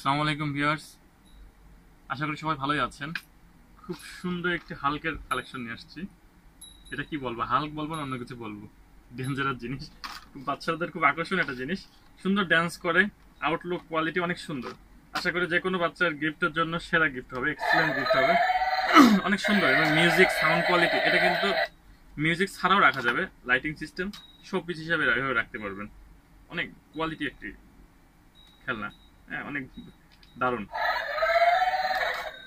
আসসালামু আলাইকুম ভিউয়ার্স, আশা করি সবাই ভালোই আছেন। খুব সুন্দর একটি হাল্কের কালেকশন নিয়ে আসছি। এটা কি বলবো, হাল্ক বলবো না অন্য কিছু বলবো? ডেঞ্জারাস জিনিস, বাচ্চাদের খুব আকর্ষণীয় একটা জিনিস। সুন্দর ড্যান্স করে, আউটলুক কোয়ালিটি অনেক সুন্দর। আশা করি যে কোনো বাচ্চার গিফটের জন্য সেরা গিফট হবে, এক্সিলেন্ট গিফট হবে। অনেক সুন্দর এবং মিউজিক সাউন্ড কোয়ালিটি, এটা কিন্তু মিউজিক ছাড়াও রাখা যাবে। লাইটিং সিস্টেম শো পিস হিসাবে রাখতে পারবেন। অনেক কোয়ালিটি একটি খেলনা, হ্যাঁ অনেক দারুণ।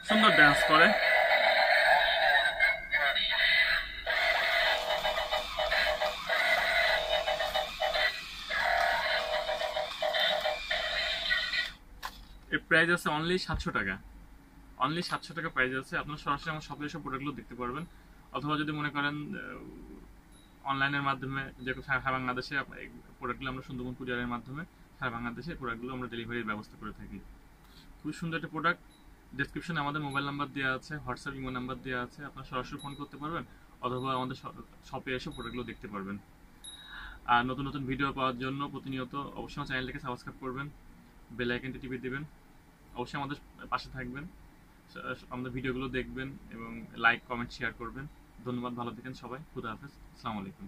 সুন্দর ডান্স করে। এর প্রাইস আছে অনলি 700 টাকা। অনলি 700 টাকা প্রাইস আছে। আপনারা সরাসরি আমার শপে এসে প্রোডাক্টগুলো দেখতে পারবেন, অথবা যদি মনে করেন অনলাইনের মাধ্যমে যে সারা বাংলাদেশে এই প্রোডাক্টগুলো আমরা সুন্দরবন কুরিয়ারের মাধ্যমে সারা বাংলাদেশে প্রোডাক্টগুলো আমরা ডেলিভারির ব্যবস্থা করে থাকি। খুব সুন্দর একটা প্রোডাক্ট। ডেসক্রিপশনে আমাদের মোবাইল নাম্বার দেওয়া আছে, হোয়াটসঅ্যাপ ইমো নাম্বার দেওয়া আছে, আপনারা সরাসরি ফোন করতে পারবেন অথবা আমাদের শপে এসে প্রোডাক্টগুলো দেখতে পারবেন। আর নতুন নতুন ভিডিও পাওয়ার জন্য প্রতিনিয়ত অবশ্যই আমার চ্যানেলটাকে সাবস্ক্রাইব করবেন, বেল আইকনটি টিপে দিবেন, অবশ্যই আমাদের পাশে থাকবেন, আমাদের ভিডিওগুলো দেখবেন এবং লাইক কমেন্ট শেয়ার করবেন। ধন্যবাদ, ভালো থাকেন সবাই, খুদা হাফেজ, আসসালামু আলাইকুম।